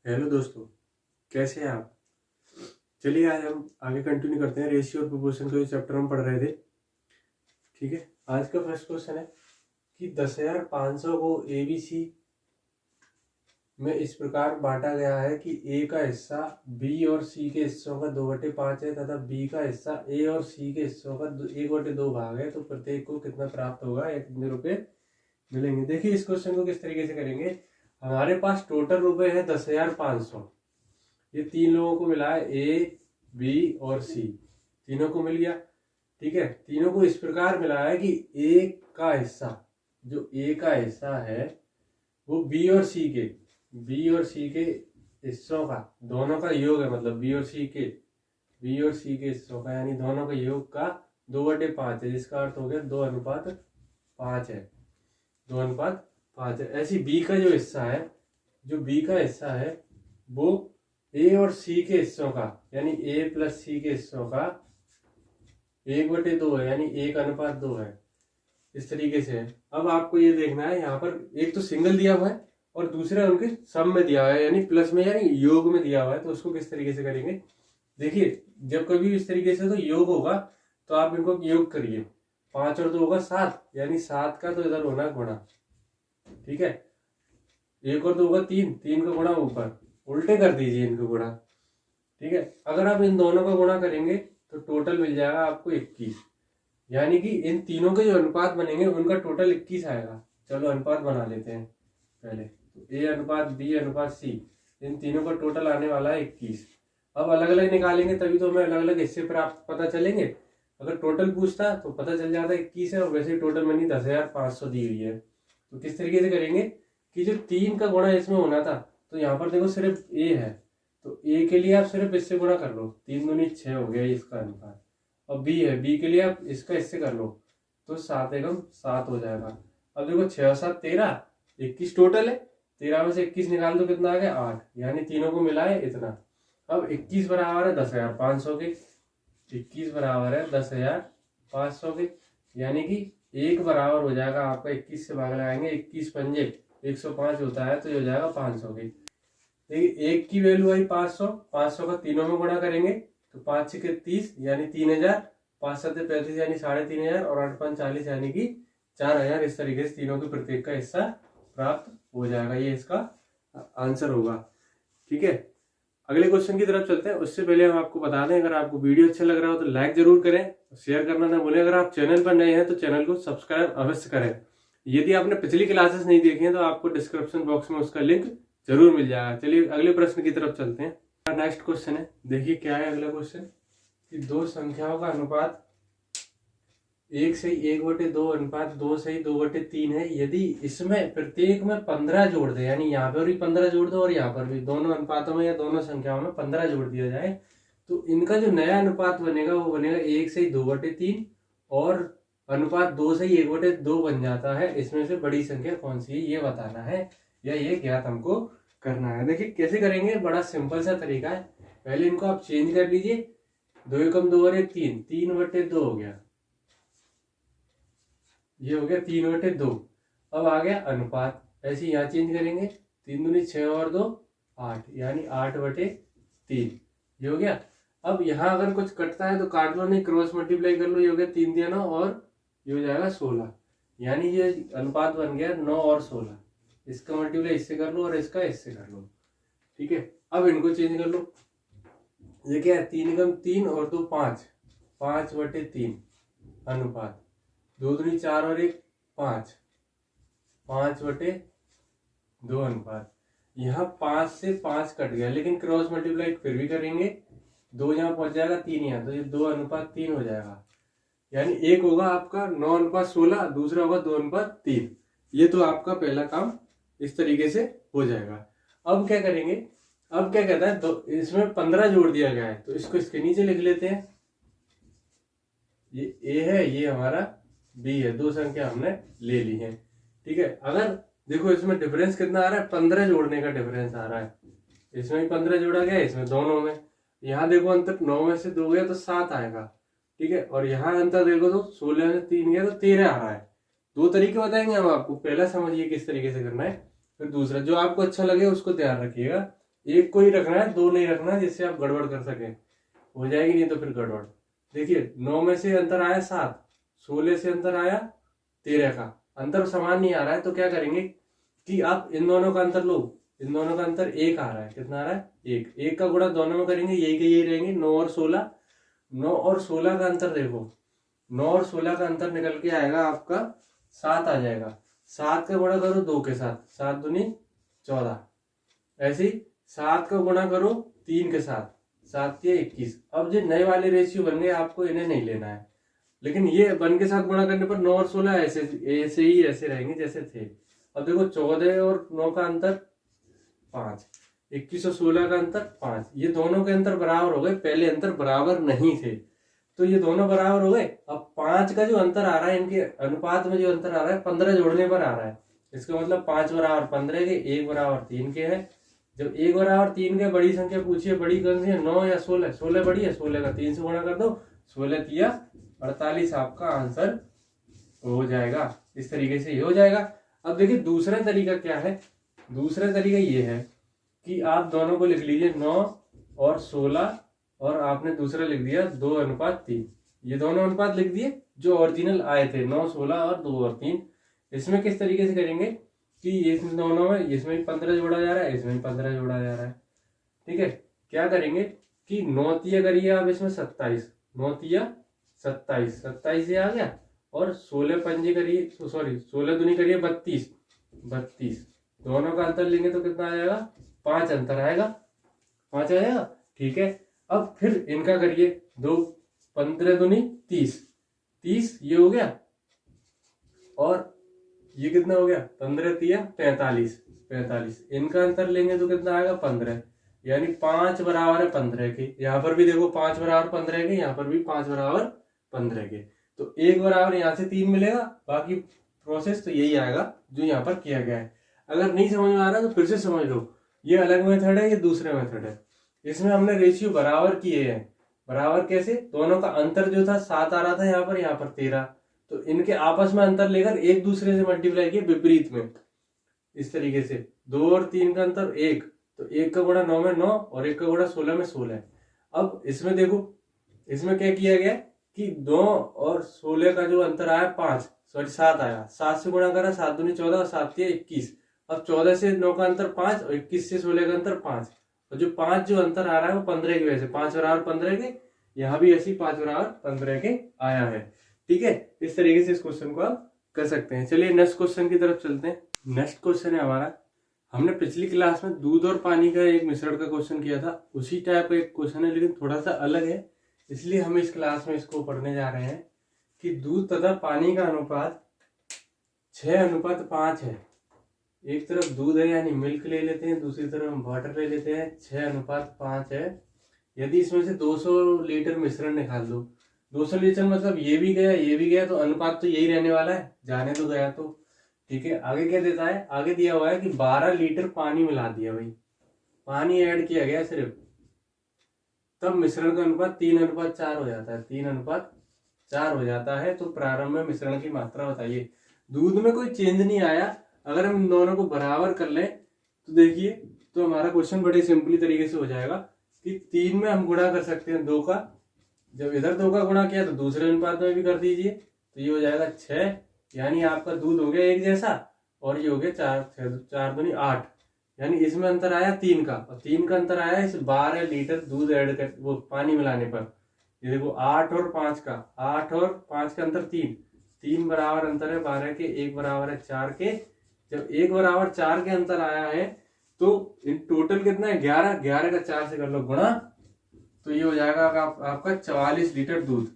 Hello दोस्तों, कैसे हैं आप। चलिए आज हम आगे कंटिन्यू करते हैं रेशियो और प्रोपोर्शन का जो चैप्टर हम पढ़ रहे थे। ठीक है, आज का फर्स्ट क्वेश्चन है कि 10,500 को ABC में इस प्रकार बांटा गया है कि A का हिस्सा B और C के हिस्सों का 2/5 है तथा B का हिस्सा A और C के हिस्सों का 1/2 भाग है, तो प्रत्येक को कितना प्राप्त होगा, कितने रुपए मिलेंगे। देखिए इस क्वेश्चन को किस तरीके से करेंगे। हमारे पास टोटल रुपए है 10,500। ये तीन लोगों को मिला है, A, B और C, तीनों को मिल गया। ठीक है, तीनों को इस प्रकार मिला है कि A का हिस्सा, जो A का हिस्सा है वो B और C के हिस्सों का, दोनों का योग है, मतलब B और C के हिस्सों का, यानी दोनों का योग का 2/5 है, जिसका अर्थ हो गया 2:5 है। 2:5 है। ऐसी B का जो हिस्सा है, वो A और C के हिस्सों का, यानी A प्लस C के हिस्सों का 1/2 है, यानी 1:2 है। इस तरीके से है। अब आपको ये देखना है, यहाँ पर एक तो सिंगल दिया हुआ है और दूसरा उनके सम में दिया हुआ है, यानी प्लस में, यानी योग में दिया हुआ है। तो उसको किस तरीके से करेंगे, देखिए जब कभी इस तरीके से तो योग होगा तो आप इनको योग करिए। 5 और 2 होगा 7, यानी 7 का तो इधर होना गुणा। ठीक है, 1 और 2 होगा 3, 3 का गुणा ऊपर, उल्टे कर दीजिए इनको गुणा। ठीक है, अगर आप इन दोनों का गुणा करेंगे तो टोटल मिल जाएगा आपको 21, यानी कि इन तीनों के जो अनुपात बनेंगे उनका टोटल 21 आएगा। चलो अनुपात बना लेते हैं पहले, तो A अनुपात B अनुपात C, इन तीनों का टोटल आने वाला है 21। अब अलग अलग निकालेंगे तभी तो हमें अलग अलग हिस्से प्राप्त पता चलेंगे। अगर टोटल पूछता तो पता चल जाता 21 है, और वैसे टोटल मनी 10,500 दी हुई है। तो किस तरीके से करेंगे कि जो 3 का गुणा इसमें होना था, तो यहाँ पर देखो सिर्फ A है, तो A के लिए आप सिर्फ इससे गुणा कर लो, 3 दूनी 6 हो गया इसका अनुपात। और B है, B के लिए आप इसका इससे कर लो, तो 7 एकम 7 हो जाएगा। अब देखो 6 और 7 13, 21 टोटल है। 13 में से 21 निकाल दो, कितना आ गया 8, यानी तीनों को मिला है इतना। अब 21 बराबर है 10,500 के, 21 बराबर है 10,500 के, यानी कि 1 बराबर हो जाएगा आपका 21 से भाग लगाएंगे, 21 पंजे 105 होता है, तो ये हो जाएगा 500 के। देखिए 1 की वैल्यू आई 500, 500 का तीनों में गुणा करेंगे तो 5 6 30, यानी 3,000, 5 7 35, यानी 3,500, और 8 5 40, यानी कि 4,000। इस तरीके से तीनों के प्रत्येक का हिस्सा प्राप्त हो जाएगा। ये इसका आंसर होगा। ठीक है, अगले क्वेश्चन की तरफ चलते हैं। उससे पहले हम आपको बता दें, अगर आपको वीडियो अच्छा लग रहा हो तो लाइक जरूर करें, शेयर करना ना भूलें। अगर आप चैनल पर नए हैं तो चैनल को सब्सक्राइब अवश्य करें। यदि आपने पिछली क्लासेस नहीं देखी हैं तो आपको डिस्क्रिप्शन बॉक्स में उसका लिंक जरूर मिल जाएगा। चलिए अगले प्रश्न की तरफ चलते हैं। नेक्स्ट क्वेश्चन है, देखिए क्या है अगला क्वेश्चन, कि दो संख्याओं का अनुपात 1:1/2 अनुपात 2:2/3 है। यदि इसमें प्रत्येक में 15 जोड़ दे, यानी यहाँ पर भी 15 जोड़ दो और यहाँ पर भी, दोनों अनुपातों में या दोनों संख्याओं में 15 जोड़ दिया जाए, तो इनका जो नया अनुपात बनेगा वो बनेगा 1:2/3, और अनुपात 2:1/2 बन जाता है। इसमें से बड़ी संख्या कौन सी है ये बताना है, या ये ज्ञात हमको करना है। देखिए कैसे करेंगे, बड़ा सिंपल सा तरीका है। पहले इनको आप चेंज कर लीजिए, 2 एकम 2 और 1 3, 3/2 हो गया, ये हो गया 3/2। अब आ गया अनुपात, ऐसे यहाँ चेंज करेंगे, 3 दूनी 6 और 2 8, यानी 8/3, ये हो गया। अब यहाँ अगर कुछ कटता है तो काट लो, नहीं क्रॉस मल्टीप्लाई कर लो, ये हो गया 3 दिया 9, और ये हो जाएगा 16, यानी ये अनुपात बन गया 9 और 16। इसका मल्टीप्लाई इससे कर लो और इसका इससे कर लो। ठीक है, अब इनको चेंज कर लो, ये क्या है 3 एकम 3 और 2 5, 5/3 अनुपात, 2 दूनी 4 और 1 5, 5/2 अनुपात। यहाँ 5 से 5 कट गया, लेकिन क्रॉस मल्टीप्लाई फिर भी करेंगे, 2 यहाँ पहुंच जाएगा 3 यहाँ, तो ये 2:3 हो जाएगा। यानी एक होगा आपका 9:16, दूसरा होगा 2:3। ये तो आपका पहला काम इस तरीके से हो जाएगा। अब क्या करेंगे, अब क्या कहता है, तो इसमें 15 जोड़ दिया गया है, तो इसको इसके नीचे लिख लेते हैं। ये A है, ये हमारा B है, दो संख्या हमने ले ली है। ठीक है, अगर देखो इसमें डिफरेंस कितना आ रहा है, 15 जोड़ने का डिफरेंस आ रहा है। इसमें भी 15 जोड़ा गया, इसमें दोनों में। यहाँ देखो अंतर 9 में से 2 गया तो 7 आएगा। ठीक है, और यहाँ अंतर देखो तो 16 में 3 गया तो 13 आ रहा है। दो तरीके बताएंगे हम आपको, पहला समझिए किस तरीके से करना है, फिर दूसरा जो आपको अच्छा लगे उसको ध्यान रखिएगा। एक को ही रखना है, दो नहीं रखना है, जिससे आप गड़बड़ कर सके। हो जाएगी नहीं तो फिर गड़बड़। देखिए 9 में से अंतर आया 7, 16 से अंतर आया 13 का, अंतर समान नहीं आ रहा है तो क्या करेंगे कि आप इन दोनों का अंतर लो। इन दोनों का अंतर 1 आ रहा है, कितना आ रहा है 1, 1 का गुणा दोनों में करेंगे, यही के यही रहेंगे 9 और 16। 9 और 16 का अंतर देखो, 9 और 16 का अंतर निकल के आएगा आपका 7 आ जाएगा। 7 का गुणा करो 2 के साथ, 7 दूनी 14। ऐसे ही 7 का गुणा करो 3 के साथ, 7 या 21। अब जो नए वाले रेशियो बन गए आपको इन्हें नहीं लेना है, लेकिन ये वन के साथ गुणा करने पर 9 और 16 ऐसे ऐसे ही ऐसे रहेंगे जैसे थे। अब देखो 14 और 9 का अंतर 5, 21 और 16 का अंतर 5, ये दोनों के अंतर बराबर हो गए। पहले अंतर बराबर नहीं थे तो ये दोनों बराबर हो गए। अब 5 का जो अंतर आ रहा है, इनके अनुपात में जो अंतर आ रहा है 15 जोड़ने पर आ रहा है। इसका मतलब 5 बराबर 15 के, 1 बराबर 3 के है। जब 1 बराबर 3 के बड़ी संख्या पूछिए, बड़ी कौन सी है, 9 या 16? 16 बड़ी है, 16 का 3 से गुणा कर दो, 16 तिया 48 आपका आंसर हो जाएगा। इस तरीके से ये हो जाएगा। अब देखिए दूसरा तरीका क्या है, दूसरा तरीका ये है कि आप दोनों को लिख लीजिए 9 और 16, और आपने दूसरा लिख दिया 2:3। ये दोनों अनुपात लिख दिए जो ओरिजिनल आए थे, 9, 16 और 2 और 3। इसमें किस तरीके से करेंगे कि इस दोनों में, इसमें भी 15 जोड़ा जा रहा है, इसमें भी 15 जोड़ा जा रहा है। ठीक है, क्या करेंगे कि 9 तिया करिए आप इसमें 27, 9 तिया 27, 27 ये आ गया, और 16 पंजे करिए, सॉरी 16 दूनी करिए 32, 32। दोनों का अंतर लेंगे तो कितना आ जाएगा, 5 अंतर आएगा, 5 आएगा। ठीक है, अब फिर इनका करिए, 2 15 दूनी 30, 30 ये हो गया, और ये कितना हो गया, 15 तिया 45, 45। इनका अंतर लेंगे तो कितना आएगा 15, यानी 5 बराबर है 15 के। यहाँ पर भी देखो 5 बराबर 15 के, यहाँ पर भी 5 बराबर 15 के। तो 1 बराबर यहाँ से 3 मिलेगा, बाकी प्रोसेस तो यही आएगा जो यहाँ पर किया गया है। अगर नहीं समझ में आ रहा तो फिर से समझ लो, ये अलग मेथड है, ये दूसरा मेथड है। इसमें हमने रेशियो बराबर किए हैं। बराबर कैसे, दोनों का अंतर जो था 7 आ रहा था यहाँ पर 13, तो इनके आपस में अंतर लेकर एक दूसरे से मल्टीप्लाई किए विपरीत में। इस तरीके से 2 और 3 का अंतर 1, तो 1 का गुणा 9 में 9, और 1 का गुणा 16 में 16। अब इसमें देखो, इसमें क्या किया गया कि 2 और 16 का जो अंतर आया 5, सॉरी 7 आया, 7 से गुणा करा, 7 दूनी 14, 7 तिया 21। अब 14 से 9 का अंतर 5, और 21 से 16 का अंतर 5, और जो 5 जो अंतर आ रहा है वो 15 की वजह से, 5 बराबर 15 के, यहाँ भी ऐसी 5 बराबर 15 के आया है। ठीक है, इस तरीके से इस क्वेश्चन को आप कर सकते हैं। चलिए नेक्स्ट क्वेश्चन की तरफ चलते हैं। नेक्स्ट क्वेश्चन है हमारा, हमने पिछली क्लास में दूध और पानी का एक मिश्रण का क्वेश्चन किया था, उसी टाइप का एक क्वेश्चन है, लेकिन थोड़ा सा अलग है, इसलिए हम इस क्लास में इसको पढ़ने जा रहे हैं कि दूध तथा पानी का अनुपात 6:5 है। एक तरफ दूध है यानी मिल्क ले लेते हैं, दूसरी तरफ हम वाटर ले लेते हैं, 6:5 है। यदि इसमें से 200 लीटर मिश्रण निकाल दो, 200 लीटर मतलब ये भी गया ये भी गया, तो अनुपात तो यही रहने वाला है, जाने तो गया तो। ठीक है, आगे क्या देता है, आगे दिया हुआ है कि 12 लीटर पानी मिला दिया, भाई पानी ऐड किया गया सिर्फ, तब मिश्रण का अनुपात 3:4 हो जाता है, 3:4 हो जाता है। तो प्रारंभ में मिश्रण की मात्रा बताइए। दूध में कोई चेंज नहीं आया, अगर हम इन दोनों को बराबर कर लें तो देखिए, तो हमारा क्वेश्चन बड़े सिंपली तरीके से हो जाएगा कि 3 में हम गुणा कर सकते हैं 2 का, जब इधर 2 का गुणा किया तो दूसरे अनुपात में भी कर दीजिए, तो ये हो जाएगा 6, यानी आपका दूध हो गया एक जैसा, और ये हो गया 4 दूनी 8, यानी इसमें अंतर आया 3 का, और 3 का अंतर आया इस 12 लीटर दूध ऐड कर, वो पानी मिलाने पर। ये देखो 8 और 5 का, 8 और 5 का अंतर 3 बराबर अंतर है 12 के, 1 बराबर है 4 के। जब 1 बराबर 4 के अंतर आया है तो इन टोटल कितना है 11, 11 का 4 से कर लो गुणा, तो ये हो जाएगा आपका 44 लीटर दूध।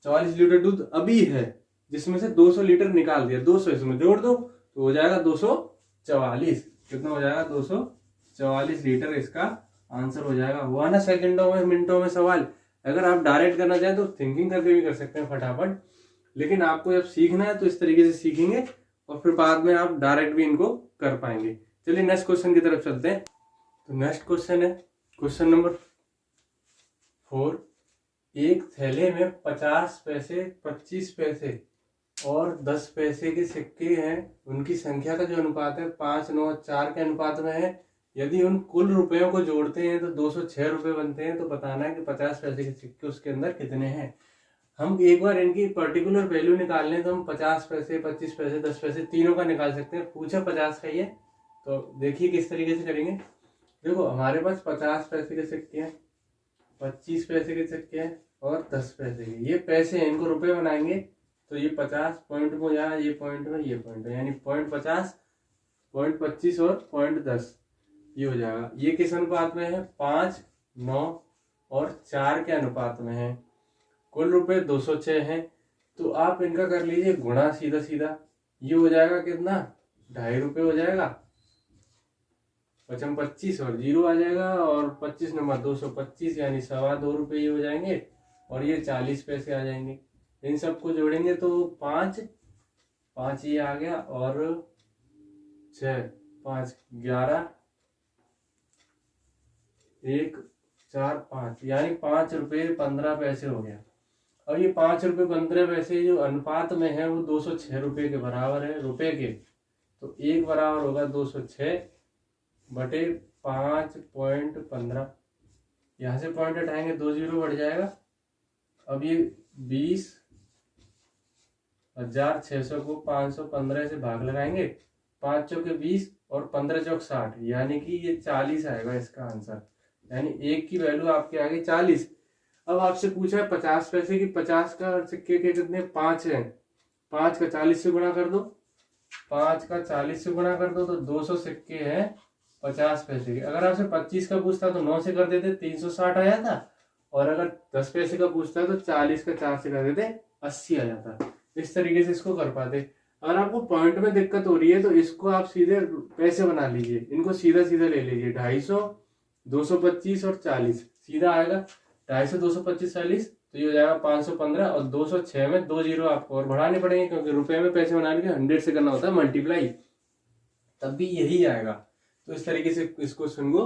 44 लीटर दूध अभी है, जिसमें से 200 लीटर निकाल दिया, 200 इसमें जोड़ दो तो हो जाएगा 244। कितना हो जाएगा 244 लीटर, इसका आंसर हो जाएगा। हुआ ना सेकंडों में मिनटों में सवाल। अगर आप डायरेक्ट करना चाहें तो थिंकिंग करके भी कर सकते हैं फटाफट, लेकिन आपको जब सीखना है तो इस तरीके से सीखेंगे और फिर बाद में आप डायरेक्ट भी इनको कर पाएंगे। चलिए नेक्स्ट क्वेश्चन की तरफ चलते हैं। तो नेक्स्ट क्वेश्चन है क्वेश्चन नंबर 4। एक थैले में 50 पैसे, 25 पैसे और 10 पैसे के सिक्के हैं, उनकी संख्या का जो अनुपात है 5, 9, 4 के अनुपात में है। यदि उन कुल रुपयों को जोड़ते हैं तो 206 रुपये बनते हैं। तो बताना है कि 50 पैसे के सिक्के उसके अंदर कितने हैं। हम एक बार इनकी पर्टिकुलर वैल्यू निकाल लें तो हम 50 पैसे, 25 पैसे, 10 पैसे तीनों का निकाल सकते हैं। पूछा 50 का, ये तो देखिए किस तरीके से करेंगे। देखो हमारे पास 50 पैसे के सिक्के हैं, 25 पैसे के सिक्के हैं और 10 पैसे के। ये पैसे हैं, इनको रुपए बनाएंगे तो ये 50 पॉइंट में यहाँ, ये पॉइंट में, ये पॉइंट में, यानी 0.50, 0.25 और 0.10 ये हो जाएगा। ये किस अनुपात में है? 5, 9 और 4 के अनुपात में है। कुल रुपए 206 हैं। तो आप इनका कर लीजिए गुणा सीधा सीधा। ये हो जाएगा कितना? 2.5 रुपये हो जाएगा। 25 और 0 आ जाएगा और 25 नंबर 225 यानी 2.25 रुपये ये हो जाएंगे और ये 40 पैसे आ जाएंगे। इन सबको जोड़ेंगे तो 5 ये आ गया और 6, 5, 11, 1, 4, 5 यानी 5 रुपये 15 पैसे हो गया। और ये 5 रुपये 15 पैसे जो अनुपात में है वो 206 रुपये के बराबर है, रुपए के। तो एक बराबर होगा 206 बटे 5.15। यहाँ से पॉइंट हटाएंगे 2 0 बढ़ जाएगा। अब ये 20,600 को 515 से भाग लगाएंगे। 5 चौके 20 और 15 चौक 60 यानी कि ये 40 आएगा इसका आंसर। यानी एक की वैल्यू आपके आ गई 40। अब आपसे पूछा है 50 पैसे की, 50 का सिक्के के कितने? 5 हैं। 5 का 40 से गुणा कर दो, 5 का 40 से गुणा कर दो तो 200 सिक्के हैं 50 पैसे के। अगर आपसे 25 का पूछता तो 9 से कर देते, 360 आ जाता। और अगर 10 पैसे का पूछता है तो 40 का 4 से कर देते, 80 आ जाता। इस तरीके से इसको कर पाते। अगर आपको पॉइंट में दिक्कत हो रही है तो इसको आप सीधे पैसे बना लीजिए, इनको सीधा सीधा ले लीजिए। 250, 225 और 40 सीधा आएगा। 250, 225, 40 तो ये हो जाएगा 515 और 206 में 2 0 आपको और बढ़ाने पड़ेंगे क्योंकि रुपए में पैसे बनाने के 100 से करना होता है मल्टीप्लाई, तब भी यही आएगा। तो इस तरीके से इस क्वेश्चन को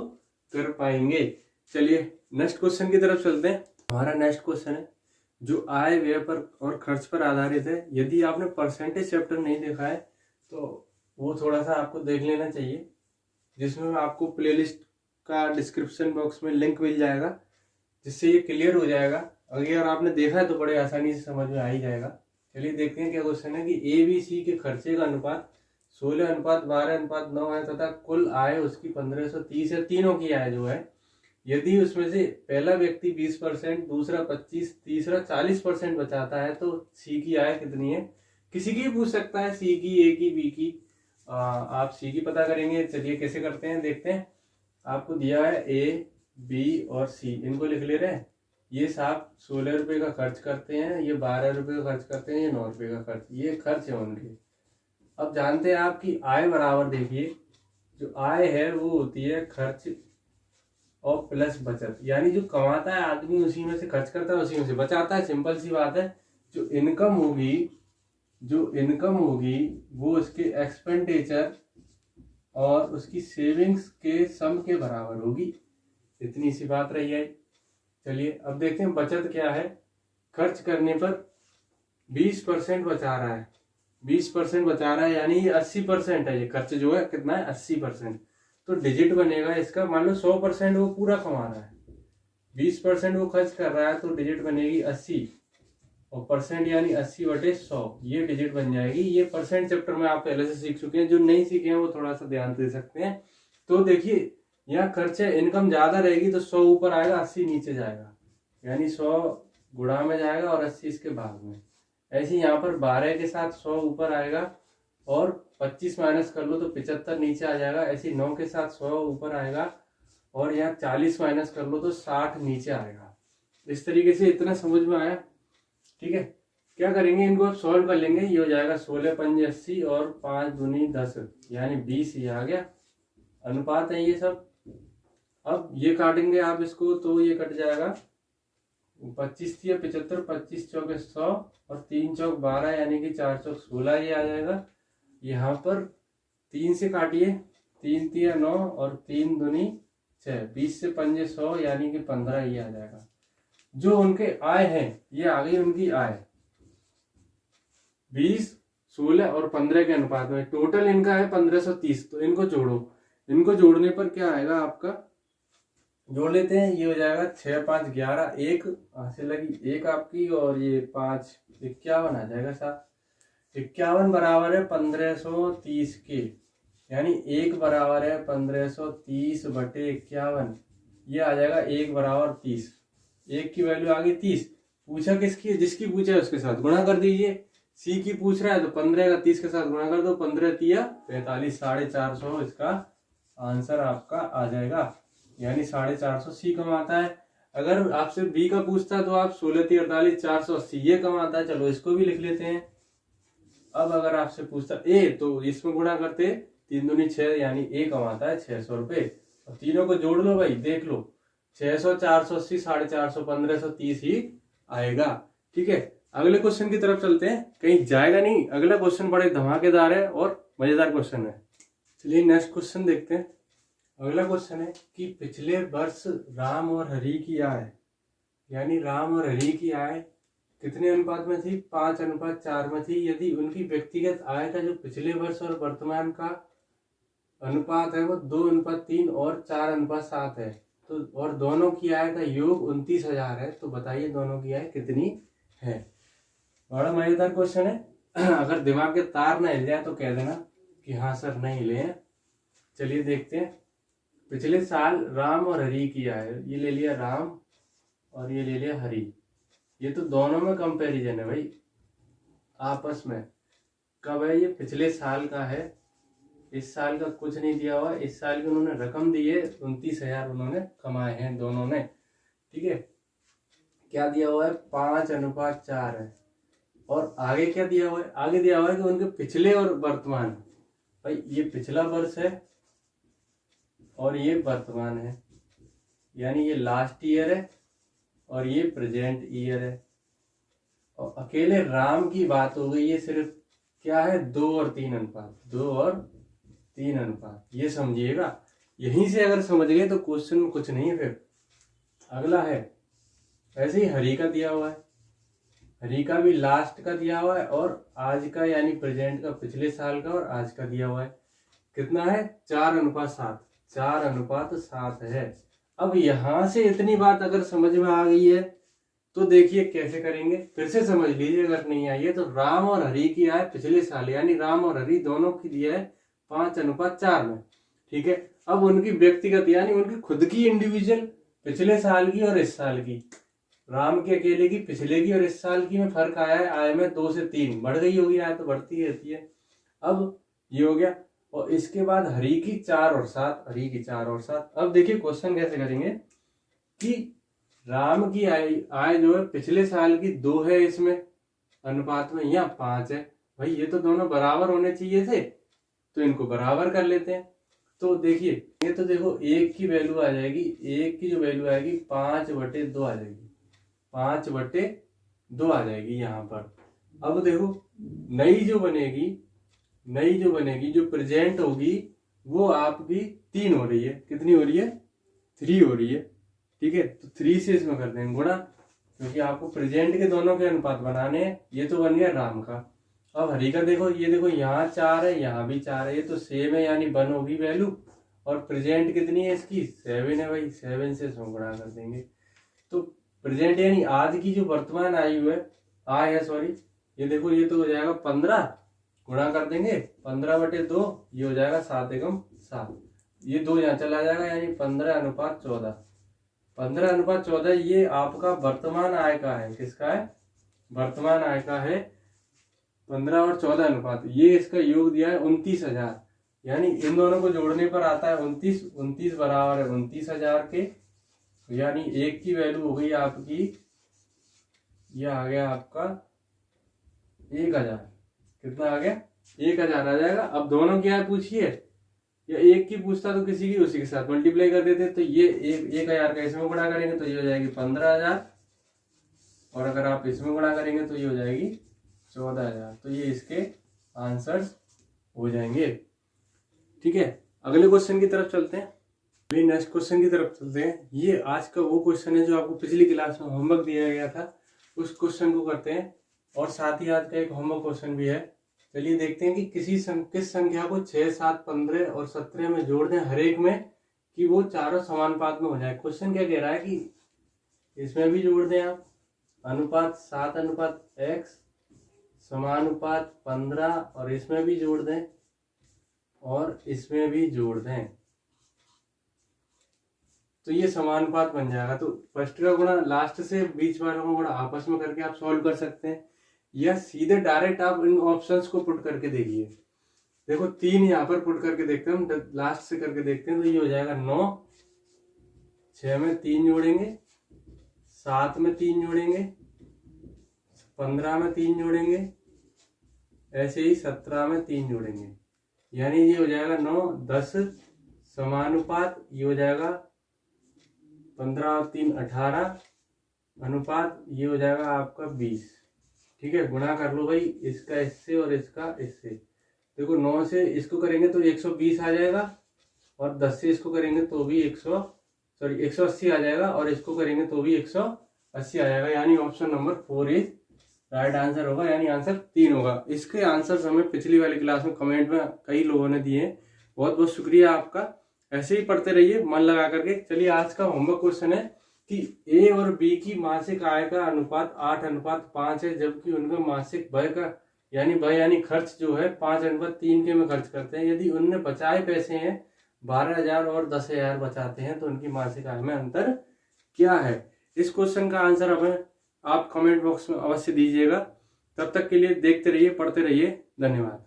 कर पाएंगे। चलिए नेक्स्ट क्वेश्चन की तरफ चलते हैं। हमारा नेक्स्ट क्वेश्चन है जो आय, व्यय पर और खर्च पर आधारित है। यदि आपने परसेंटेज चैप्टर नहीं देखा है तो वो थोड़ा सा आपको देख लेना चाहिए, जिसमें आपको प्लेलिस्ट का डिस्क्रिप्शन बॉक्स में लिंक मिल जाएगा, जिससे ये क्लियर हो जाएगा। अगर आपने देखा है तो बड़े आसानी से समझ में आ ही जाएगा। चलिए देखते हैं क्या क्वेश्चन है कि ABC के खर्चे का अनुपात 16:12:9 है तथा कुल आय उसकी 1530 है। तीनों की आय जो है, यदि उसमें से पहला व्यक्ति 20%, दूसरा 25%, तीसरा 40% बचाता है तो सी की आय कितनी है? किसी की भी पूछ सकता है, सी की, ए की, बी की। आप सी की पता करेंगे। चलिए कैसे करते हैं देखते हैं। आपको दिया है ए, बी और सी, इनको लिख ले रहे हैं। ये साहब 16 रुपये का खर्च करते हैं, ये 12 रुपये का खर्च करते हैं, ये 9 रुपये का खर्च, ये खर्च है उनके। अब जानते हैं आपकी आय बराबर, देखिए जो आय है वो होती है खर्च और प्लस बचत। यानी जो कमाता है आदमी उसी में से खर्च करता है, उसी में से बचाता है। सिंपल सी बात है। जो इनकम होगी वो उसके एक्सपेंडिचर और उसकी सेविंग्स के सम के बराबर होगी। इतनी सी बात रही है। चलिए अब देखते हैं बचत क्या है। खर्च करने पर 20% बचा रहा है, 20% बचा रहा है यानी ये 80% है। ये खर्च जो है कितना है? 80%। तो डिजिट बनेगा इसका। मान लो 100% वो पूरा कमा रहा है, 20% वो खर्च कर रहा है तो डिजिट बनेगी 80 और परसेंट यानी 80/100, ये डिजिट बन जाएगी। ये परसेंट चैप्टर में आप पहले से सीख चुके हैं। जो नहीं सीखे हैं वो थोड़ा सा ध्यान दे सकते हैं। तो देखिए यहाँ खर्च है, इनकम ज्यादा रहेगी तो 100 ऊपर आएगा, 80 नीचे जाएगा, यानी 100 गुणा में जाएगा और 80 इसके भाग में। ऐसे यहाँ पर 12 के साथ 100 ऊपर आएगा और 25 माइनस कर लो तो 75 नीचे आ जाएगा। ऐसे 9 के साथ 100 ऊपर आएगा और यहाँ 40 माइनस कर लो तो 60 नीचे आएगा। इस तरीके से इतना समझ में आया? ठीक है। क्या करेंगे, इनको अब सॉल्व कर लेंगे। ये हो जाएगा 16 पंजे 80 और 5 दूनी 10 यानी 20 ये आ गया। अनुपात है ये सब। अब ये काटेंगे आप इसको तो ये कट जाएगा। 25 थी 75, 25 चौके 100 और 3 चौक 12 यानी कि 4 चौक 16 ये आ जाएगा। यहाँ पर 3 से काटिए, 3 तिया 9 और 3 दूनी 6, 20 से पंजे 100 यानी कि 15 ये आ जाएगा। जो उनके आय है ये आ गई उनकी आय 20, 16 और 15 के अनुपात में। टोटल इनका है 1530। तो इनको जोड़ो, इनको जोड़ने पर क्या आएगा आपका, जोड़ लेते हैं, ये हो जाएगा 6 5 11, एक हासिल लगी एक आपकी, और ये 5 51 आ जाएगा साहब। 51 बराबर है 1530 के, यानी एक बराबर है 1530 बटे 51, ये आ जाएगा एक बराबर 30। एक की वैल्यू आ गई 30। पूछा किसकी, जिसकी पूछा है उसके साथ गुणा कर दीजिए। सी की पूछ रहा है तो 15 का 30 के साथ गुणा कर दो, 15 तिया 45, 450 इसका आंसर आपका आ जाएगा, यानी 450 सी कमाता है। अगर आपसे बी का पूछता तो आप 16 तिया 48, 480 ये कमाता है, चलो इसको भी लिख लेते हैं। अब अगर आपसे पूछता ए तो इसमें गुणा करते 3 दूनी 6, यानी ए कमाता है 600 रुपए। और तीनों को जोड़ लो भाई, देख लो 600 480 450 1530 ही आएगा। ठीक है, अगले क्वेश्चन की तरफ चलते हैं, कहीं जाएगा नहीं। अगला क्वेश्चन बड़े धमाकेदार है और मजेदार क्वेश्चन है। चलिए नेक्स्ट क्वेश्चन देखते हैं। अगला क्वेश्चन है कि पिछले वर्ष राम और हरि की आय, यानी राम और हरि की आय कितने अनुपात में थी, 5:4 में थी। यदि उनकी व्यक्तिगत आय का जो पिछले वर्ष और वर्तमान का अनुपात है वो 2:3 और 4:7 है, तो और दोनों की आय का योग 29,000 है, तो बताइए दोनों की आय कितनी है। बड़ा मजेदार क्वेश्चन है। अगर दिमाग के तार ना हिल जाए तो कह देना कि हाँ सर नहीं हिले हैं। चलिए देखते हैं। पिछले साल राम और हरि की आय, ये ले लिया राम और ये ले लिया हरि, ये तो दोनों में कंपैरिजन है भाई आपस में। कब है ये, पिछले साल का है, इस साल का कुछ नहीं दिया हुआ। इस साल की उन्होंने रकम दी है, 29,000 उन्होंने कमाए हैं दोनों ने। ठीक है, क्या दिया हुआ है, 5:4 है। और आगे क्या दिया हुआ है, आगे दिया हुआ है कि उनके पिछले और वर्तमान। भाई ये पिछला वर्ष है और ये वर्तमान है, यानी ये लास्ट ईयर है और ये प्रेजेंट ईयर है। और अकेले राम की बात हो गई, ये सिर्फ क्या है, 2 और 3 अनुपात, 2 और 3 अनुपात, ये समझिएगा। यहीं से अगर समझ गए तो क्वेश्चन में कुछ नहीं है। फिर अगला है, ऐसे ही हरि का दिया हुआ है, हरि का भी लास्ट का दिया हुआ है और आज का यानी प्रेजेंट का, पिछले साल का और आज का दिया हुआ है। कितना है, 4:7, 4:7 है। अब यहां से इतनी बात अगर समझ में आ गई है तो देखिए कैसे करेंगे, फिर से समझ लीजिए अगर नहीं आई है तो। राम और हरि की आय पिछले साल, यानी राम और हरि दोनों की दिया है 5:4 में। ठीक है, अब उनकी व्यक्तिगत यानी उनकी खुद की इंडिविजुअल पिछले साल की और इस साल की, राम के अकेले की पिछले की और इस साल की में फर्क आया है, आय में 2 से 3 बढ़ गई होगी, आय तो बढ़ती रहती है। अब ये हो गया, और इसके बाद हरि की 4 और 7, हरि की 4 और 7। अब देखिए क्वेश्चन कैसे करेंगे कि राम की आय जो है पिछले साल की 2 है इसमें अनुपात में, या 5 है। भाई ये तो दोनों बराबर होने चाहिए थे, तो इनको बराबर कर लेते हैं। तो देखिए ये तो देखो एक की वैल्यू आ जाएगी, एक की जो वैल्यू आएगी 5/2 आ जाएगी, 5/2 आ जाएगी यहाँ पर। अब देखो नई जो बनेगी जो प्रेजेंट होगी वो आपकी 3 हो रही है, कितनी हो रही है, 3 हो रही है। ठीक है, तो 3 से इसमें कर देंगे गुणा, क्योंकि आपको प्रेजेंट के दोनों के अनुपात बनाने हैं। ये तो बन गया राम का। अब हरि का देखो, ये देखो यहाँ 4 है, यहाँ भी 4 है, ये तो सेम है, यानी 1 होगी वैल्यू। और प्रेजेंट कितनी है इसकी, 7 है भाई, 7 से इसमें गुणा कर देंगे। तो प्रेजेंट यानी आज की जो वर्तमान आयु है, आय है सॉरी, ये देखो ये तो हो जाएगा 15, गुणा कर देंगे 15/2, ये हो जाएगा 7 एकम 7, ये 2 यहाँ चला जाएगा, यानी 15:14। 15:14 ये आपका वर्तमान आय का है। किसका है, वर्तमान आय का है 15 और 14 अनुपात। ये इसका योग दिया है 29,000, यानी इन दोनों को जोड़ने पर आता है 29 बराबर है 29,000 के, यानी एक की वैल्यू हो गई आपकी, ये आ गया आपका 1,000। कितना आ गया, 1,000 आ जाएगा। अब दोनों की आय पूछिए, या एक की पूछता तो किसी की उसी के साथ मल्टीप्लाई कर देते, तो ये 1,000 का इसमें गुणा करेंगे तो ये हो जाएगी 15,000, और अगर आप इसमें गुणा करेंगे तो ये हो जाएगी 14,000। तो ये इसके आंसर्स हो जाएंगे। ठीक है, अगले क्वेश्चन की तरफ चलते हैं। नेक्स्ट क्वेश्चन की तरफ चलते हैं। ये आज का वो क्वेश्चन है जो आपको पिछली क्लास में होमवर्क दिया गया था, उस क्वेश्चन को करते हैं। और साथ ही आज का एक होमवर्क क्वेश्चन भी है, चलिए देखते हैं कि किस संख्या को 6, 7, 15 और 17 में जोड़ दें हर एक में कि वो चारों समानुपात में हो जाए। क्वेश्चन क्या कह रहा है कि इसमें भी जोड़ दें आप अनुपात 7:x समानुपात 15 और इसमें भी जोड़ दें और इसमें भी जोड़ दें तो ये समानुपात बन जाएगा। तो फर्स्ट का गुणा लास्ट से बीच वालों का गुणा आपस में करके आप सॉल्व कर सकते हैं, या सीधे डायरेक्ट आप इन ऑप्शंस को पुट करके देखिए। देखो 3 यहाँ पर पुट करके देखते हैं हम, लास्ट से करके देखते हैं तो ये हो जाएगा 9, 6 में 3 जोड़ेंगे, 7 में 3 जोड़ेंगे, 15 में 3 जोड़ेंगे, ऐसे ही 17 में 3 जोड़ेंगे, यानी ये हो जाएगा 9, 10 समानुपात ये हो जाएगा 15 और 3 18 अनुपात ये हो जाएगा आपका 20। ठीक है, गुणा कर लो भाई इसका इससे और इसका इससे। देखो 9 से इसको करेंगे तो 120 आ जाएगा और 10 से इसको करेंगे तो भी 180 आ जाएगा और इसको करेंगे तो भी 180 आ जाएगा, यानी option number 4 is right answer होगा, यानी आंसर 3 होगा। इसके आंसर हमें पिछली वाली क्लास में कमेंट में कई लोगों ने दिए हैं, बहुत बहुत शुक्रिया आपका। ऐसे ही पढ़ते रहिए मन लगा करके। चलिए आज का होमवर्क क्वेश्चन है कि ए और बी की मासिक आय का अनुपात 8:5 है, जबकि उनका मासिक व्यय का यानी खर्च जो है 5:3 के में खर्च करते हैं। यदि उनने बचाए पैसे हैं 12,000 और 10,000 बचाते हैं तो उनकी मासिक आय में अंतर क्या है। इस क्वेश्चन का आंसर हमें आप कमेंट बॉक्स में अवश्य दीजिएगा। तब तक के लिए देखते रहिए, पढ़ते रहिए। धन्यवाद।